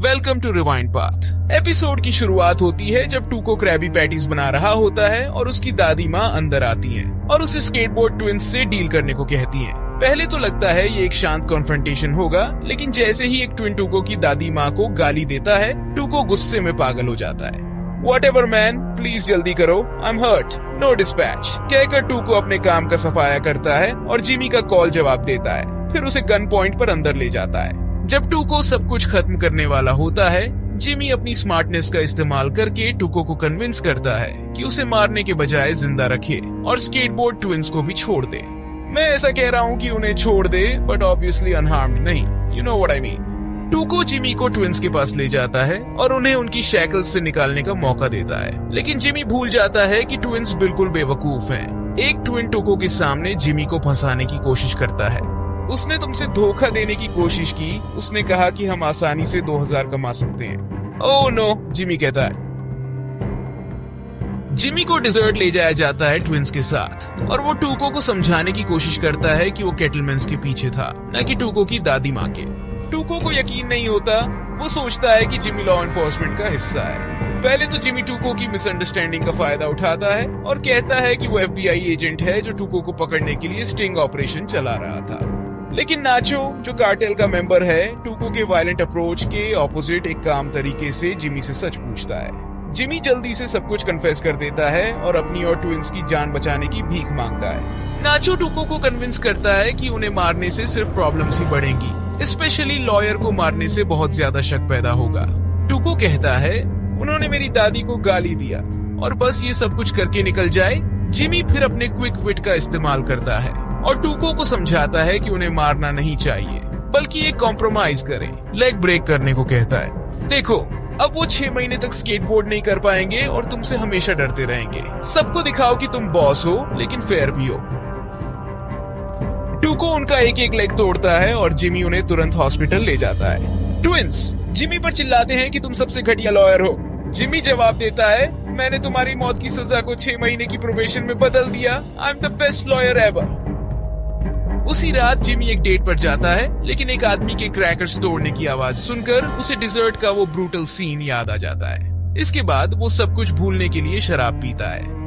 Welcome to Rewind Path. Episode की शुरुआत होती है जब टूको क्रैबी पैटीज बना रहा होता है और उसकी दादी माँ अंदर आती हैं और उसे स्केटबोर्ड ट्विंस से डील करने को कहती हैं। पहले तो लगता है ये एक शांत कॉन्फ्रंटेशन होगा, लेकिन जैसे ही एक ट्विन टूको की दादी माँ को गाली देता है, टूको गुस्से में पागल हो जाता है। Whatever man, प्लीज जल्दी करो, I'm hurt, no dispatch कहकर टूको अपने काम का सफाया करता है और जिमी का कॉल जवाब देता है, फिर उसे गन पॉइंट पर अंदर ले जाता है। जब टूको सब कुछ खत्म करने वाला होता है, जिमी अपनी स्मार्टनेस का इस्तेमाल करके टूको को कन्विंस करता है कि उसे मारने के बजाय जिंदा रखे और स्केटबोर्ड ट्विंस को भी छोड़ दे। मैं ऐसा कह रहा हूँ कि उन्हें छोड़ दे, बट ऑब्वियसली अनहार्म्ड नहीं, you know what I mean। टूको जिमी को ट्विंस के पास ले जाता है और उन्हें उनकी शैकल्स से निकालने का मौका देता है, लेकिन जिमी भूल जाता है कि ट्विंस बिल्कुल बेवकूफ हैं। एक ट्विन टूको के सामने जिमी को फंसाने की कोशिश करता है। उसने तुमसे धोखा देने की कोशिश की, उसने कहा कि हम आसानी से 2000 कमा सकते हैं। ओह नो, जिमी कहता है। जिमी को डिजर्ट ले जाया जाता है ट्विंस के साथ और वो टूको को समझाने की कोशिश करता है कि वो केटलमैन्स के पीछे था, न कि टूको की दादी माँ के। टूको को यकीन नहीं होता, वो सोचता है कि जिमी लॉ एनफोर्समेंट का हिस्सा है। पहले तो जिमी टूको की मिसअंडरस्टैंडिंग का फायदा उठाता है और कहता है कि वो FBI एजेंट है जो टूको को पकड़ने के लिए स्टिंग ऑपरेशन चला रहा था। लेकिन नाचो, जो कार्टेल का मेंबर है, टूको के वायलेंट अप्रोच के ऑपोजिट एक काम तरीके से जिमी से सच पूछता है। जिमी जल्दी से सब कुछ कन्फेस कर देता है और अपनी और ट्विंस की जान बचाने की भीख मांगता है। नाचो टूको को कन्विंस करता है कि उन्हें मारने से सिर्फ प्रॉब्लम्स ही बढ़ेंगी, स्पेशली लॉयर को मारने से बहुत ज्यादा शक पैदा होगा। टूको कहता है, उन्होंने मेरी दादी को गाली दिया और बस ये सब कुछ करके निकल जाए। जिमी फिर अपने क्विक विट का इस्तेमाल करता है और टूको को समझाता है कि उन्हें मारना नहीं चाहिए, बल्कि एक कॉम्प्रोमाइज करें, लेग ब्रेक करने को कहता है। देखो, अब वो 6 महीने तक स्केटबोर्ड नहीं कर पाएंगे और तुमसे हमेशा डरते रहेंगे। सबको दिखाओ कि तुम बॉस हो, लेकिन फेयर भी हो। टूको उनका एक एक लेग तोड़ता है और जिमी उन्हें तुरंत हॉस्पिटल ले जाता है। ट्विंस जिमी पर चिल्लाते हैं कि तुम सबसे घटिया लॉयर हो। जिमी जवाब देता है, मैंने तुम्हारी मौत की सजा को 6 महीने की प्रोबेशन में बदल दिया। I am the best lawyer ever. उसी रात जिमी एक डेट पर जाता है, लेकिन एक आदमी के क्रैकर्स तोड़ने की आवाज सुनकर उसे डिजर्ट का वो ब्रूटल सीन याद आ जाता है। इसके बाद वो सब कुछ भूलने के लिए शराब पीता है।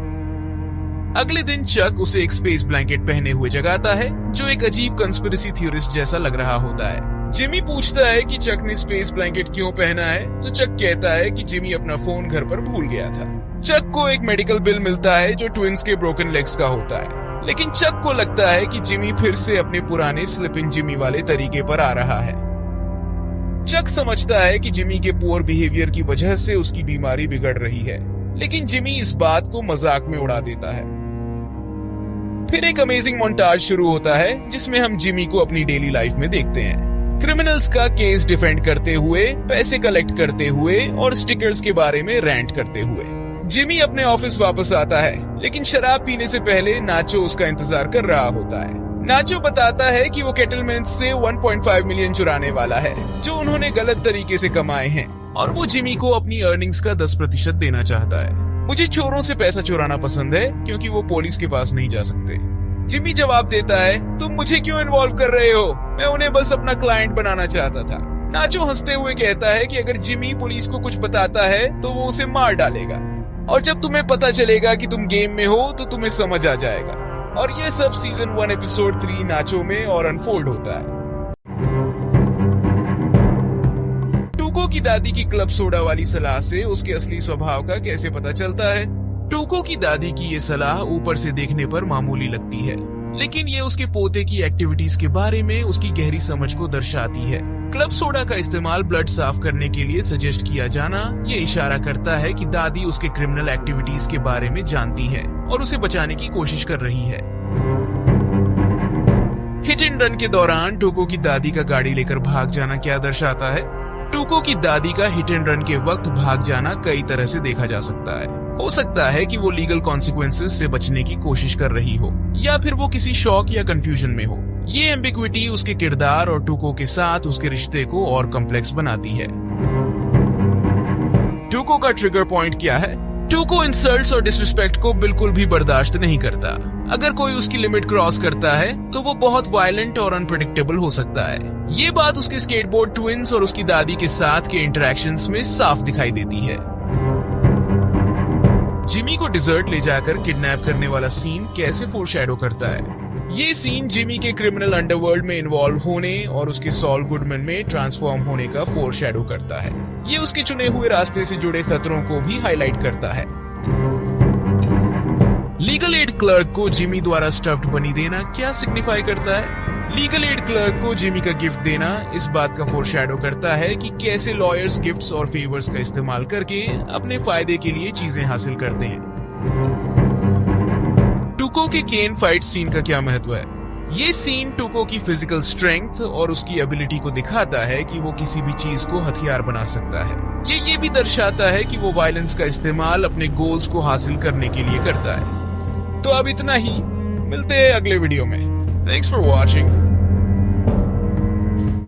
अगले दिन चक उसे एक स्पेस ब्लैंकेट पहने हुए जगाता है, जो एक अजीब कंस्पिरेसी थ्योरिस्ट जैसा लग रहा होता है। जिमी पूछता है कि चक ने स्पेस ब्लैंकेट क्यों पहना है, तो चक कहता है कि जिमी अपना फोन घर पर भूल गया था। चक को एक मेडिकल बिल मिलता है जो ट्विंस के ब्रोकन लेग्स का होता है, लेकिन चक को लगता है कि जिमी फिर से अपने पुराने स्लिपिंग जिमी वाले तरीके पर आ रहा है। चक समझता है कि जिमी के पुअर बिहेवियर की वजह से उसकी बीमारी बिगड़ रही है, लेकिन जिमी इस बात को मजाक में उड़ा देता है। फिर एक अमेजिंग मोन्टाज शुरू होता है जिसमें हम जिमी को अपनी डेली लाइफ में देखते हैं, क्रिमिनल्स का केस डिफेंड करते हुए, पैसे कलेक्ट करते हुए और स्टिकर्स के बारे में रैंट करते हुए। जिमी अपने ऑफिस वापस आता है, लेकिन शराब पीने से पहले नाचो उसका इंतजार कर रहा होता है। नाचो बताता है कि वो केटलमैन्स से 1.5 मिलियन चुराने वाला है, जो उन्होंने गलत तरीके से कमाए हैं, और वो जिमी को अपनी अर्निंग्स का 10% देना चाहता है। मुझे चोरों से पैसा चुराना पसंद है क्योंकि वो पुलिस के पास नहीं जा सकते। जिमी जवाब देता है, तुम मुझे क्यों इन्वॉल्व कर रहे हो? मैं उन्हें बस अपना क्लाइंट बनाना चाहता था। नाचो हंसते हुए कहता है कि अगर जिमी पुलिस को कुछ बताता है तो वो उसे मार डालेगा, और जब तुम्हें पता चलेगा कि तुम गेम में हो तो तुम्हें समझ आ जाएगा। और ये सब सीजन 1 एपिसोड 3 नाचो में और अनफोल्ड होता है। टूको की दादी की क्लब सोडा वाली सलाह से उसके असली स्वभाव का कैसे पता चलता है? टूको की दादी की ये सलाह ऊपर से देखने पर मामूली लगती है, लेकिन ये उसके पोते की एक्टिविटीज के बारे में उसकी गहरी समझ को दर्शाती है। क्लब सोडा का इस्तेमाल ब्लड साफ करने के लिए सजेस्ट किया जाना ये इशारा करता है कि दादी उसके क्रिमिनल एक्टिविटीज के बारे में जानती है और उसे बचाने की कोशिश कर रही है। हिट एंड रन के दौरान टूको की दादी का गाड़ी लेकर भाग जाना क्या दर्शाता है? टूको की दादी का हिट एंड रन के वक्त भाग जाना कई तरह से देखा जा सकता है। हो सकता है कि वो लीगल कॉन्सिक्वेंसेस से बचने की कोशिश कर रही हो, या फिर वो किसी शौक या कंफ्यूजन में हो। ये एम्बिग्विटी उसके किरदार और टूको के साथ उसके रिश्ते को और कॉम्प्लेक्स बनाती है। टूको का ट्रिगर पॉइंट क्या है? टूको इंसल्ट्स और डिसरिस्पेक्ट को बिल्कुल भी बर्दाश्त नहीं करता। अगर कोई उसकी लिमिट क्रॉस करता है तो वो बहुत वायलेंट और अनप्रेडिक्टेबल हो सकता है। ये बात उसके स्केटबोर्ड ट्विंस और उसकी दादी के साथ के इंटरेक्शंस में साफ दिखाई देती है। जिमी को डिजर्ट ले जाकर किडनैप करने वाला सीन कैसे फोरशैडो करता है? ये सीन जिमी के क्रिमिनल अंडरवर्ल्ड में इन्वॉल्व होने और उसके सॉल गुडमैन में ट्रांसफॉर्म होने का फोरशैडो करता है। ये उसके चुने हुए रास्ते से जुड़े खतरों को भी हाईलाइट करता है। लीगल एड क्लर्क को जिमी द्वारा स्टफ्ड बनी देना क्या सिग्निफाई करता है? लीगल एड क्लर्क को जिमी का गिफ्ट देना इस बात का फोरशैडो करता है कि कैसे लॉयर्स गिफ्ट्स और फेवर्स का इस्तेमाल करके अपने फायदे के लिए चीजें हासिल करते हैं। टुको के केन फाइट सीन का क्या महत्व है? ये सीन टुको की फिजिकल स्ट्रेंथ और उसकी एबिलिटी को दिखाता है कि वो किसी भी चीज को हथियार बना सकता है। ये भी दर्शाता है कि वो वायलेंस का इस्तेमाल अपने गोल्स को हासिल करने के लिए करता है। तो अब इतना ही, मिलते हैं अगले वीडियो में। Thanks for watching.